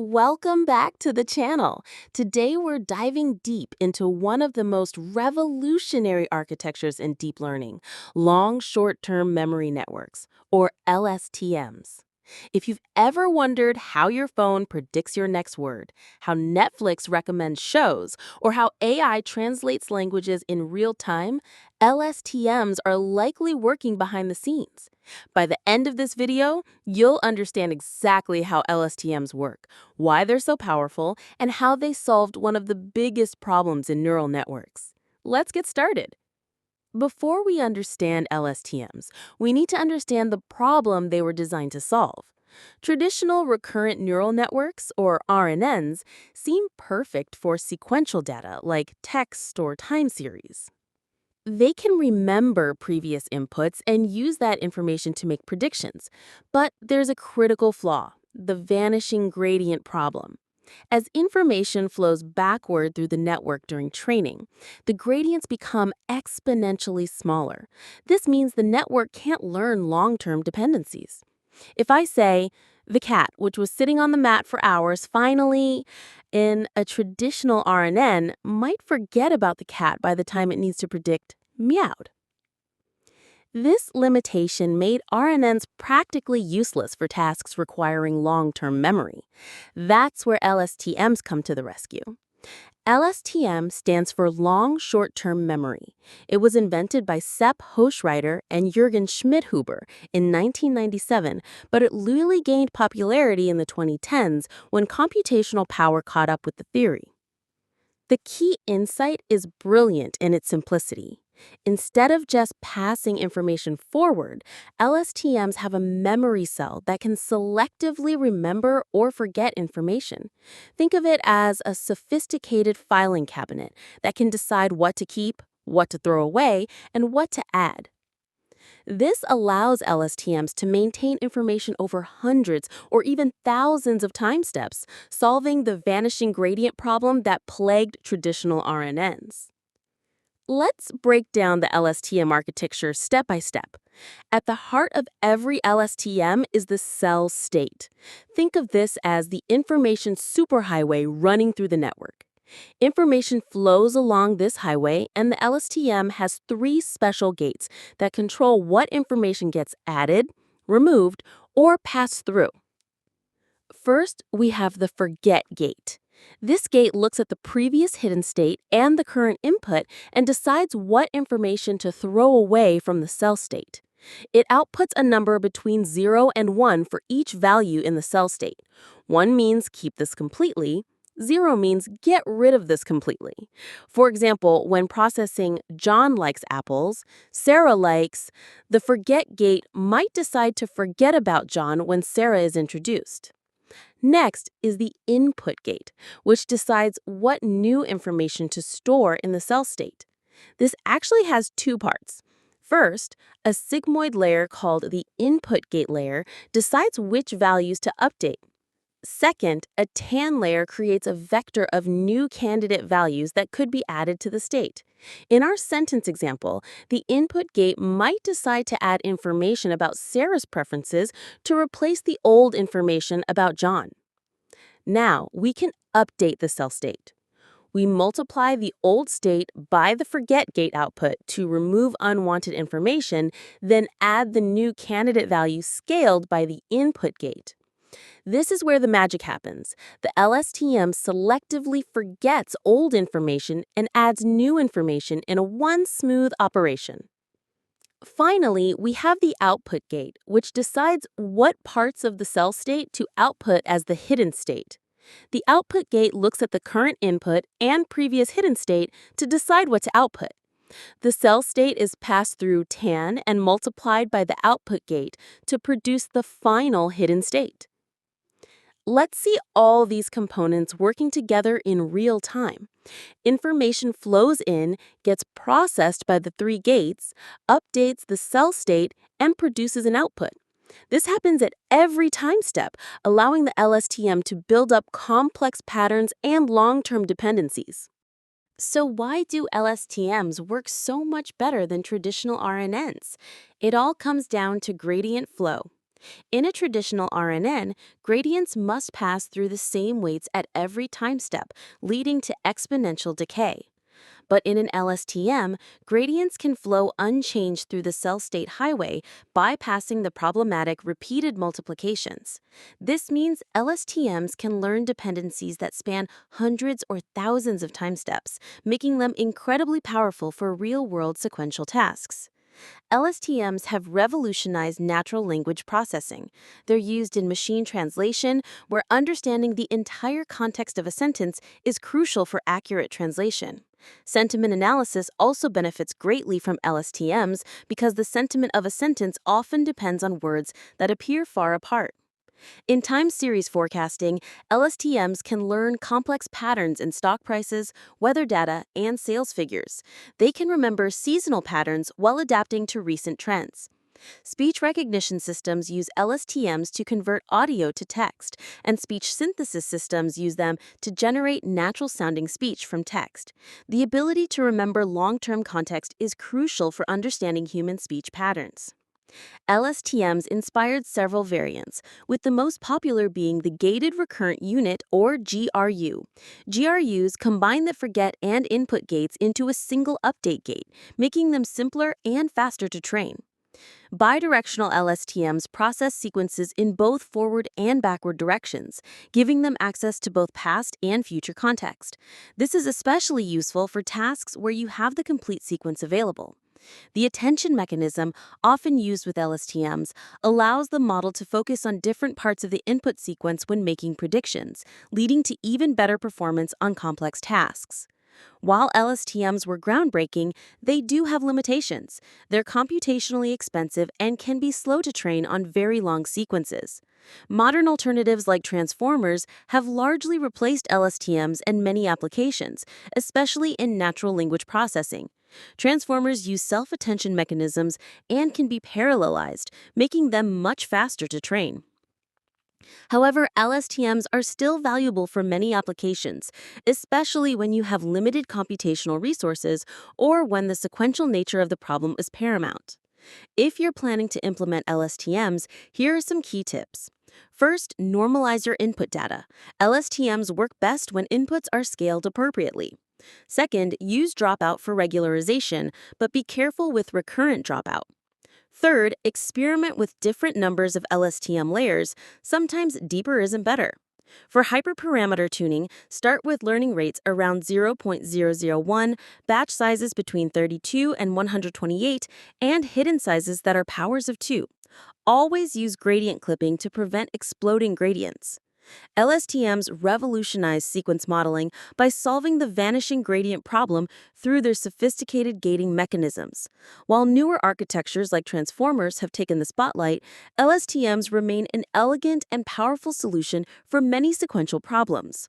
Welcome back to the channel. Today we're diving deep into one of the most revolutionary architectures in deep learning, long short-term memory networks, or LSTMs. If you've ever wondered how your phone predicts your next word, how Netflix recommends shows, or how AI translates languages in real time, LSTMs are likely working behind the scenes. By the end of this video, you'll understand exactly how LSTMs work, why they're so powerful, and how they solved one of the biggest problems in neural networks. Let's get started. Before we understand LSTMs, we need to understand the problem they were designed to solve. Traditional recurrent neural networks, or RNNs, seem perfect for sequential data like text or time series. They can remember previous inputs and use that information to make predictions. But there's a critical flaw: the vanishing gradient problem. As information flows backward through the network during training, the gradients become exponentially smaller. This means the network can't learn long-term dependencies. If I say, the cat, which was sitting on the mat for hours, finally, in a traditional RNN, might forget about the cat by the time it needs to predict meowed. This limitation made RNNs practically useless for tasks requiring long-term memory. That's where LSTMs come to the rescue. LSTM stands for Long Short-Term Memory. It was invented by Sepp Hochreiter and Jürgen Schmidhuber in 1997, but it really gained popularity in the 2010s when computational power caught up with the theory. The key insight is brilliant in its simplicity. Instead of just passing information forward, LSTMs have a memory cell that can selectively remember or forget information. Think of it as a sophisticated filing cabinet that can decide what to keep, what to throw away, and what to add. This allows LSTMs to maintain information over hundreds or even thousands of time steps, solving the vanishing gradient problem that plagued traditional RNNs. Let's break down the LSTM architecture step by step. At the heart of every LSTM is the cell state. Think of this as the information superhighway running through the network. Information flows along this highway, and the LSTM has three special gates that control what information gets added, removed, or passed through. First, we have the forget gate. This gate looks at the previous hidden state and the current input and decides what information to throw away from the cell state. It outputs a number between 0 and 1 for each value in the cell state. 1 means keep this completely. 0 means get rid of this completely. For example, when processing John likes apples, Sarah likes, the forget gate might decide to forget about John when Sarah is introduced. Next is the input gate, which decides what new information to store in the cell state. This actually has two parts. First, a sigmoid layer called the input gate layer decides which values to update. Second, a tan layer creates a vector of new candidate values that could be added to the state. In our sentence example, the input gate might decide to add information about Sarah's preferences to replace the old information about John. Now, we can update the cell state. We multiply the old state by the forget gate output to remove unwanted information, then add the new candidate value scaled by the input gate. This is where the magic happens. The LSTM selectively forgets old information and adds new information in one smooth operation. Finally, we have the output gate, which decides what parts of the cell state to output as the hidden state. The output gate looks at the current input and previous hidden state to decide what to output. The cell state is passed through tan and multiplied by the output gate to produce the final hidden state. Let's see all these components working together in real time. Information flows in, gets processed by the three gates, updates the cell state, and produces an output. This happens at every time step, allowing the LSTM to build up complex patterns and long-term dependencies. So why do LSTMs work so much better than traditional RNNs? It all comes down to gradient flow. In a traditional RNN, gradients must pass through the same weights at every time step, leading to exponential decay. But in an LSTM, gradients can flow unchanged through the cell state highway, bypassing the problematic repeated multiplications. This means LSTMs can learn dependencies that span hundreds or thousands of time steps, making them incredibly powerful for real-world sequential tasks. LSTMs have revolutionized natural language processing. They're used in machine translation, where understanding the entire context of a sentence is crucial for accurate translation. Sentiment analysis also benefits greatly from LSTMs because the sentiment of a sentence often depends on words that appear far apart. In time series forecasting, LSTMs can learn complex patterns in stock prices, weather data, and sales figures. They can remember seasonal patterns while adapting to recent trends. Speech recognition systems use LSTMs to convert audio to text, and speech synthesis systems use them to generate natural-sounding speech from text. The ability to remember long-term context is crucial for understanding human speech patterns. LSTMs inspired several variants, with the most popular being the Gated Recurrent Unit, or GRU. GRUs combine the forget and input gates into a single update gate, making them simpler and faster to train. Bidirectional LSTMs process sequences in both forward and backward directions, giving them access to both past and future context. This is especially useful for tasks where you have the complete sequence available. The attention mechanism, often used with LSTMs, allows the model to focus on different parts of the input sequence when making predictions, leading to even better performance on complex tasks. While LSTMs were groundbreaking, they do have limitations. They're computationally expensive and can be slow to train on very long sequences. Modern alternatives like transformers have largely replaced LSTMs in many applications, especially in natural language processing. Transformers use self-attention mechanisms and can be parallelized, making them much faster to train. However, LSTMs are still valuable for many applications, especially when you have limited computational resources or when the sequential nature of the problem is paramount. If you're planning to implement LSTMs, here are some key tips. First, normalize your input data. LSTMs work best when inputs are scaled appropriately. Second, use dropout for regularization, but be careful with recurrent dropout. Third, experiment with different numbers of LSTM layers. Sometimes deeper isn't better. For hyperparameter tuning, start with learning rates around 0.001, batch sizes between 32 and 128, and hidden sizes that are powers of 2. Always use gradient clipping to prevent exploding gradients. LSTMs revolutionize sequence modeling by solving the vanishing gradient problem through their sophisticated gating mechanisms. While newer architectures like transformers have taken the spotlight, LSTMs remain an elegant and powerful solution for many sequential problems.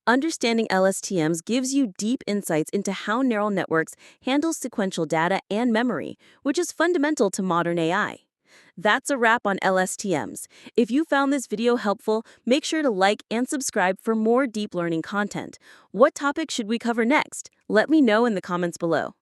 Understanding LSTMs gives you deep insights into how neural networks handle sequential data and memory, which is fundamental to modern AI. That's a wrap on LSTMs. If you found this video helpful, make sure to like and subscribe for more deep learning content. What topic should we cover next? Let me know in the comments below.